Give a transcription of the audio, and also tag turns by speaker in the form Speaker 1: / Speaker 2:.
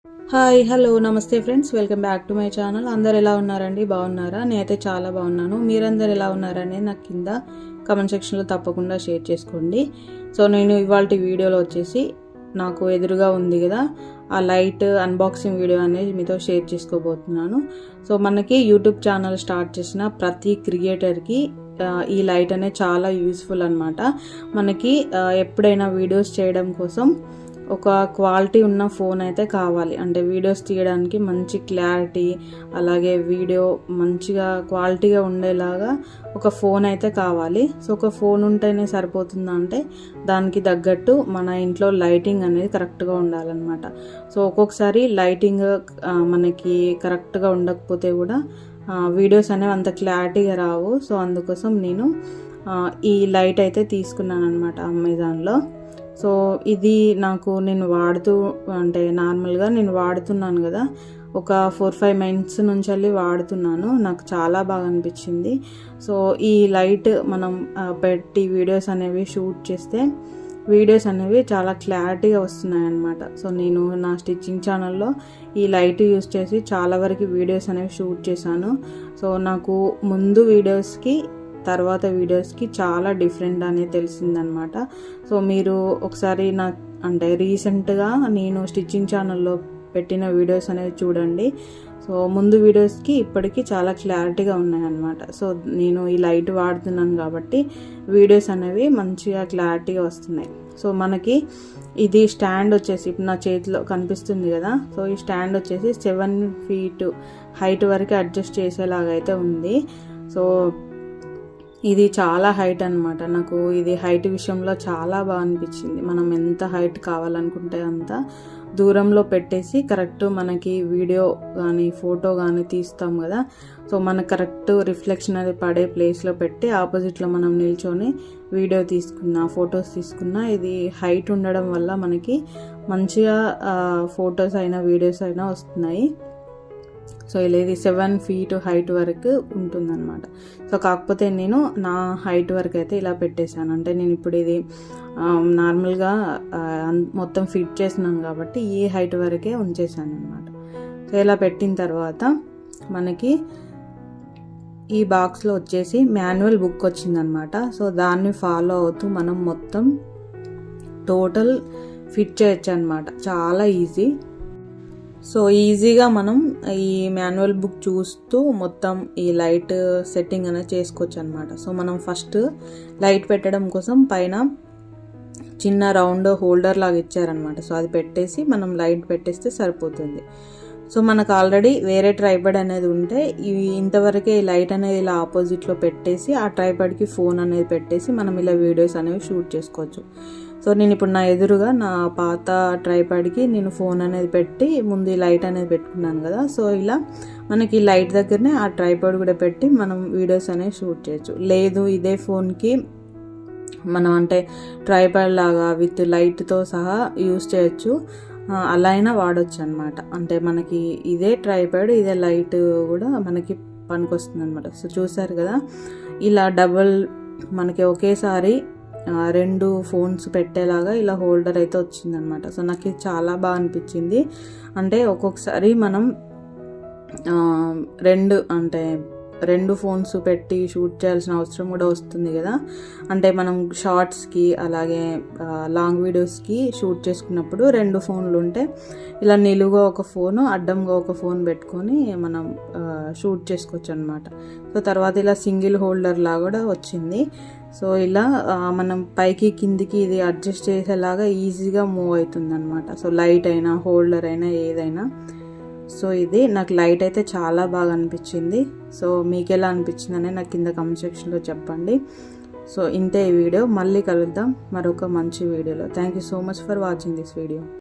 Speaker 1: Hi hello నమస్తే friends, welcome back to my channel. అందరు ఎలా ఉన్నారండి? బాగున్నారా? నేనైతే చాలా బాగున్నాను. మీరందరు ఎలా ఉన్నారని నాకు కింద కమెంట్ సెక్షన్లో తప్పకుండా షేర్ చేసుకోండి. సో నేను ఇవాళ వీడియోలో వచ్చేసి నాకు ఎదురుగా ఉంది కదా ఆ లైట్ అన్బాక్సింగ్ వీడియో అనేది మీతో షేర్ చేసుకోబోతున్నాను. సో మనకి యూట్యూబ్ ఛానల్ స్టార్ట్ చేసిన ప్రతి క్రియేటర్కి ఈ లైట్ అనేది చాలా యూస్ఫుల్ అనమాట. మనకి ఎప్పుడైనా వీడియోస్ చేయడం కోసం ఒక క్వాలిటీ ఉన్న ఫోన్ అయితే కావాలి. అంటే వీడియోస్ తీయడానికి మంచి క్లారిటీ, అలాగే వీడియో మంచిగా క్వాలిటీగా ఉండేలాగా ఒక ఫోన్ అయితే కావాలి. సో ఒక ఫోన్ ఉంటేనే సరిపోతుందా అంటే దానికి తగ్గట్టు మన ఇంట్లో లైటింగ్ అనేది కరెక్ట్గా ఉండాలన్నమాట. సో ఒక్కొక్కసారి లైటింగ్ మనకి కరెక్ట్గా ఉండకపోతే కూడా వీడియోస్ అనేవి అంత క్లారిటీగా రావు. సో అందుకోసం నేను ఈ లైట్ అయితే తీసుకున్నాను అనమాట అమెజాన్లో. సో ఇది నేను నార్మల్గా నేను వాడుతున్నాను కదా, ఒక 4-5 మంత్స్ నుంచి వెళ్ళి వాడుతున్నాను. నాకు చాలా బాగా అనిపించింది. సో ఈ లైట్ మనం పెట్టి వీడియోస్ అనేవి షూట్ చేస్తే వీడియోస్ అనేవి చాలా క్లారిటీగా వస్తున్నాయి అన్నమాట. సో నేను నా స్టిచ్చింగ్ ఛానల్లో ఈ లైట్ యూస్ చేసి చాలా వరకు వీడియోస్ అనేవి షూట్ చేశాను. సో నాకు ముందు వీడియోస్కి తర్వాత వీడియోస్కి చాలా డిఫరెంట్ అనేది తెలిసిందనమాట. సో మీరు ఒకసారి రీసెంట్గా నేను స్టిచ్చింగ్ ఛానల్లో పెట్టిన వీడియోస్ అనేవి చూడండి. సో ముందు వీడియోస్కి ఇప్పటికీ చాలా క్లారిటీగా ఉన్నాయన్నమాట. సో నేను ఈ లైట్ వాడుతున్నాను కాబట్టి వీడియోస్ అనేవి మంచిగా క్లారిటీగా వస్తున్నాయి. సో మనకి ఇది స్టాండ్ వచ్చేసి ఇప్పుడు నా చేతిలో కనిపిస్తుంది కదా. సో ఈ స్టాండ్ వచ్చేసి 7 feet హైట్ వరకు అడ్జస్ట్ చేసేలాగా అయితే ఉంది. సో ఇది చాలా హైట్ అనమాట. నాకు ఇది హైట్ విషయంలో చాలా బాగా అనిపించింది. మనం ఎంత హైట్ కావాలనుకుంటే అంత దూరంలో పెట్టేసి కరెక్ట్ మనకి వీడియో కానీ ఫోటో కానీ తీస్తాం కదా. సో మనకు కరెక్ట్ రిఫ్లెక్షన్ అది పడే ప్లేస్లో పెట్టి ఆపోజిట్లో మనం నిల్చొని వీడియో తీసుకున్నా ఫొటోస్ తీసుకున్నా ఇది హైట్ ఉండడం వల్ల మనకి మంచిగా ఫొటోస్ అయినా వీడియోస్ అయినా వస్తున్నాయి. సో ఇలా ఇది 7 feet హైట్ వరకు ఉంటుందన్నమాట. సో కాకపోతే నేను నా హైట్ వరకు అయితే ఇలా పెట్టేశాను. అంటే నేను ఇప్పుడు ఇది నార్మల్గా మొత్తం ఫిట్ చేసినాను కాబట్టి ఈ హైట్ వరకే ఉంచేసాను అనమాట. సో ఇలా పెట్టిన తర్వాత మనకి ఈ బాక్స్లో వచ్చేసి మాన్యువల్ బుక్ వచ్చిందనమాట. సో దాన్ని ఫాలో అవుతూ మనం మొత్తం టోటల్ ఫిట్ చేయొచ్చు అనమాట. చాలా ఈజీ. సో ఈజీగా మనం ఈ మాన్యువల్ బుక్ చూస్తూ మొత్తం ఈ లైట్ సెట్టింగ్ అనేది చేసుకోవచ్చు అనమాట. సో మనం ఫస్ట్ లైట్ పెట్టడం కోసం పైన చిన్న రౌండ్ హోల్డర్ లాగా ఇచ్చారనమాట. సో అది పెట్టేసి మనం లైట్ పెట్టేస్తే సరిపోతుంది. సో మనకు ఆల్రెడీ వేరే ట్రైపాడ్ అనేది ఉంటే ఇంతవరకే ఈ లైట్ అనేది ఇలా ఆపోజిట్లో పెట్టేసి ఆ ట్రైపాడ్కి ఫోన్ అనేది పెట్టేసి మనం ఇలా వీడియోస్ అనేవి షూట్ చేసుకోవచ్చు. సో నేను ఇప్పుడు నా ఎదురుగా నా పాత ట్రైపాడ్కి నేను ఫోన్ అనేది పెట్టి ముందు ఈ లైట్ అనేది పెట్టుకున్నాను కదా. సో ఇలా మనకి లైట్ దగ్గరనే ఆ ట్రైపాడ్ కూడా పెట్టి మనం వీడియోస్ అనేవి షూట్ చేయొచ్చు. లేదు ఇదే ఫోన్కి మనం ట్రైపాడ్ లాగా విత్ లైట్తో సహా యూస్ చేయొచ్చు, అలా అయినా వాడచ్చు అనమాట. మనకి ఇదే ట్రైపాడ్ ఇదే లైట్ కూడా మనకి పనికొస్తుంది అనమాట. సో చూసారు కదా, ఇలా డబుల్ మనకి ఒకేసారి 2 phones పెట్టేలాగా ఇలా హోల్డర్ అయితే వచ్చిందనమాట. సో నాకు ఇది చాలా బాగా అనిపించింది. ఒక్కొక్కసారి మనం 2 phones పెట్టి షూట్ చేయాల్సిన అవసరం కూడా వస్తుంది కదా. మనం షార్ట్స్కి అలాగే లాంగ్ వీడియోస్కి షూట్ చేసుకున్నప్పుడు 2 phones ఉంటే ఇలా నిలువుగా ఒక ఫోన్ అడ్డంగా ఒక ఫోన్ పెట్టుకొని మనం షూట్ చేసుకోవచ్చు అనమాట. సో తర్వాత ఇలా సింగిల్ హోల్డర్ లాగా కూడా వచ్చింది. సో ఇలా మనం పైకి కిందికి ఇది అడ్జస్ట్ చేసేలాగా ఈజీగా మూవ్ అవుతుంది అనమాట. సో లైట్ అయినా హోల్డర్ అయినా ఏదైనా. సో ఇది నాకు లైట్ అయితే చాలా బాగా అనిపించింది. సో మీకు ఎలా అనిపించిందనే నాకు కింద కామెంట్ సెక్షన్లో చెప్పండి. సో ఇంతే ఈ వీడియో. మళ్ళీ కలుద్దాం మరొక మంచి వీడియోలో. Thank you so much for watching this video.